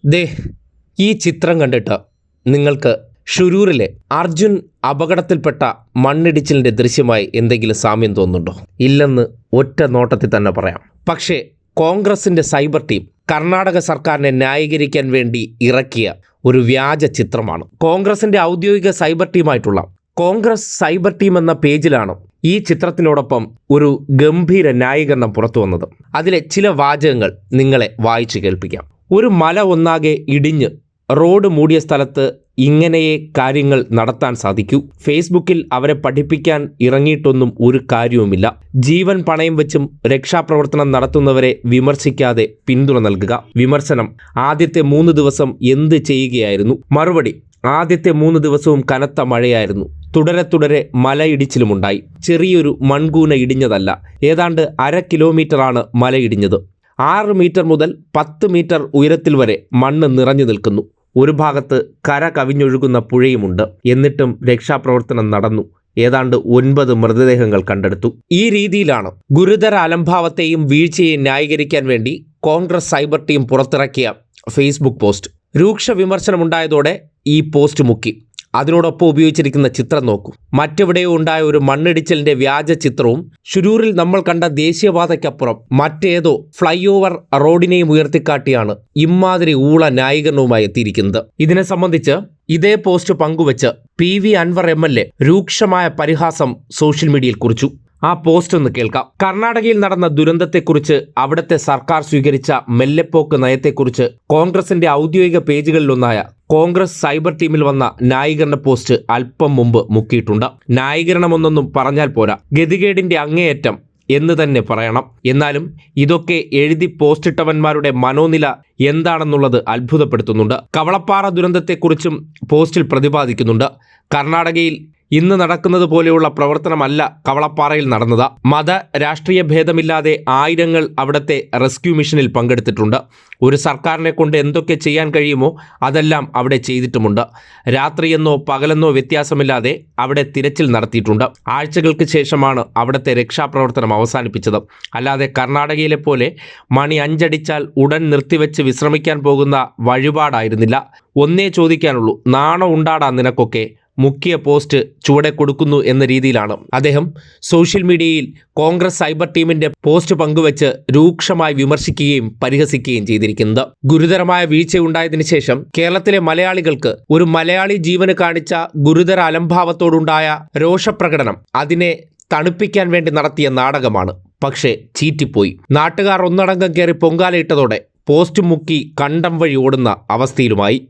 ദേ ഈ ചിത്രം കണ്ടിട്ട് നിങ്ങൾക്ക് ഷുരൂറിലെ അർജുൻ അപകടത്തിൽപ്പെട്ട മണ്ണിടിച്ചിലിൻ്റെ ദൃശ്യമായി എന്തെങ്കിലും സാമ്യം തോന്നുന്നുണ്ടോ? ഇല്ലെന്ന് ഒറ്റ നോട്ടത്തിൽ തന്നെ പറയാം. പക്ഷേ കോൺഗ്രസിൻ്റെ സൈബർ ടീം കർണാടക സർക്കാരിനെ ന്യായീകരിക്കാൻ വേണ്ടി ഇറക്കിയ ഒരു വ്യാജ ചിത്രമാണ്. കോൺഗ്രസിൻ്റെ ഔദ്യോഗിക സൈബർ ടീമായിട്ടുള്ള കോൺഗ്രസ് സൈബർ ടീം എന്ന പേജിലാണ് ഈ ചിത്രത്തിനോടൊപ്പം ഒരു ഗംഭീര ന്യായീകരണം പുറത്തു വന്നത്. അതിലെ ചില വാചകങ്ങൾ നിങ്ങളെ വായിച്ചു കേൾപ്പിക്കാം. ഒരു മല ഒന്നാകെ ഇടിഞ്ഞ് റോഡ് മൂടിയ സ്ഥലത്ത് ഇങ്ങനെയേ കാര്യങ്ങൾ നടത്താൻ സാധിക്കൂ. ഫേസ്ബുക്കിൽ അവരെ പഠിപ്പിക്കാൻ ഇറങ്ങിയിട്ടൊന്നും ഒരു കാര്യവുമില്ല. ജീവൻ പണയം വെച്ചും രക്ഷാപ്രവർത്തനം നടത്തുന്നവരെ വിമർശിക്കാതെ പിന്തുണ നൽകുക. വിമർശനം: ആദ്യത്തെ 3 ദിവസം എന്ത് ചെയ്യുകയായിരുന്നു? മറുപടി: ആദ്യത്തെ 3 ദിവസവും കനത്ത മഴയായിരുന്നു. തുടരെ മലയിടിച്ചിലുമുണ്ടായി. ചെറിയൊരു മൺകൂന ഇടിഞ്ഞതല്ല, ഏതാണ്ട് 1/2 കിലോമീറ്ററാണ് മല ഇടിഞ്ഞത്. 6 മീറ്റർ മുതൽ 10 മീറ്റർ ഉയരത്തിൽ വരെ മണ്ണ് നിറഞ്ഞു നിൽക്കുന്നു. ഒരു ഭാഗത്ത് കര കവിഞ്ഞൊഴുകുന്ന പുഴയുമുണ്ട്. എന്നിട്ടും രക്ഷാപ്രവർത്തനം നടന്നു. ഏതാണ്ട് 9 മൃതദേഹങ്ങൾ കണ്ടെടുത്തു. ഈ രീതിയിലാണ് ഗുരുതര അലംഭാവത്തെയും വീഴ്ചയെയും ന്യായീകരിക്കാൻ വേണ്ടി കോൺഗ്രസ് സൈബർ ടീം പുറത്തിറക്കിയ ഫേസ്ബുക്ക് പോസ്റ്റ്. രൂക്ഷ വിമർശനമുണ്ടായതോടെ ഈ പോസ്റ്റ് മുക്കി. അതിനോടൊപ്പം ഉപയോഗിച്ചിരിക്കുന്ന ചിത്രം നോക്കൂ. മറ്റെവിടെയോ ഉണ്ടായ ഒരു മണ്ണിടിച്ചിലിന്റെ വ്യാജ ചിത്രവും ഷുരൂറിൽ നമ്മൾ കണ്ട ദേശീയപാതയ്ക്കപ്പുറം മറ്റേതോ ഫ്ലൈ ഓവർ റോഡിനെയും ഉയർത്തിക്കാട്ടിയാണ് ഇമാതിരി ഊള ന്യായീകരണവുമായി എത്തിയിരിക്കുന്നത്. ഇതിനെ സംബന്ധിച്ച് ഇതേ പോസ്റ്റ് പങ്കുവച്ച് PV അൻവർ MLA രൂക്ഷമായ പരിഹാസം സോഷ്യൽ മീഡിയയിൽ കുറിച്ചു. ആ പോസ്റ്റ് ഒന്ന് കേൾക്കാം. കർണാടകയിൽ നടന്ന ദുരന്തത്തെക്കുറിച്ച്, അവിടുത്തെ സർക്കാർ സ്വീകരിച്ച മെല്ലെപ്പോക്ക് നയത്തെക്കുറിച്ച് കോൺഗ്രസിന്റെ ഔദ്യോഗിക പേജുകളിലൊന്നായ കോൺഗ്രസ് സൈബർ ടീമിൽ വന്ന ന്യായീകരണ പോസ്റ്റ് അല്പം മുമ്പ് മുക്കിയിട്ടുണ്ട്. ന്യായീകരണമൊന്നൊന്നും പറഞ്ഞാൽ പോരാ, ഗതികേടിന്റെ അങ്ങേയറ്റം എന്ന് തന്നെ പറയണം. എന്നാലും ഇതൊക്കെ എഴുതി പോസ്റ്റിട്ടവന്മാരുടെ മനോനില എന്താണെന്നുള്ളത് അത്ഭുതപ്പെടുത്തുന്നുണ്ട്. കവളപ്പാറ ദുരന്തത്തെക്കുറിച്ചും പോസ്റ്റിൽ പ്രതിപാദിക്കുന്നുണ്ട്. കർണാടകയിൽ ഇന്ന് നടക്കുന്നത് പോലെയുള്ള പ്രവർത്തനമല്ല കവളപ്പാറയിൽ നടന്നത്. മത രാഷ്ട്രീയ ഭേദമില്ലാതെ ആയിരങ്ങൾ അവിടുത്തെ റെസ്ക്യൂ മിഷനിൽ പങ്കെടുത്തിട്ടുണ്ട്. ഒരു സർക്കാരിനെ കൊണ്ട് എന്തൊക്കെ ചെയ്യാൻ കഴിയുമോ അതെല്ലാം അവിടെ ചെയ്തിട്ടുമുണ്ട്. രാത്രിയെന്നോ പകലെന്നോ വ്യത്യാസമില്ലാതെ അവിടെ തിരച്ചിൽ നടത്തിയിട്ടുണ്ട്. ആഴ്ചകൾക്ക് ശേഷമാണ് അവിടുത്തെ രക്ഷാപ്രവർത്തനം അവസാനിപ്പിച്ചത്. അല്ലാതെ കർണാടകയിലെ പോലെ മണി 5 അടിച്ചാൽ ഉടൻ നിർത്തിവെച്ച് വിശ്രമിക്കാൻ പോകുന്ന വഴിപാടായിരുന്നില്ല. ഒന്നേ ചോദിക്കാനുള്ളൂ, നാണം ഉണ്ടാടാ നിനക്കൊക്കെ? മുഖ്യ പോസ്റ്റ് ചുവടെ കൊടുക്കുന്നു എന്ന രീതിയിലാണ് അദ്ദേഹം സോഷ്യൽ മീഡിയയിൽ കോൺഗ്രസ് സൈബർ ടീമിന്റെ പോസ്റ്റ് പങ്കുവച്ച് രൂക്ഷമായി വിമർശിക്കുകയും പരിഹസിക്കുകയും ചെയ്തിരിക്കുന്നത്. ഗുരുതരമായ വീഴ്ചയുണ്ടായതിനു ശേഷം കേരളത്തിലെ മലയാളികൾക്ക് ഒരു മലയാളി ജീവന് കാണിച്ച ഗുരുതര അലംഭാവത്തോടുണ്ടായ രോഷപ്രകടനം അതിനെ തണുപ്പിക്കാൻ വേണ്ടി നടത്തിയ നാടകമാണ്. പക്ഷേ ചീറ്റിപ്പോയി. നാട്ടുകാർ ഒന്നടങ്കം കയറി പൊങ്കാലയിട്ടതോടെ പോസ്റ്റ് മുക്കി കണ്ടം വഴി ഓടുന്ന അവസ്ഥയിലുമായി.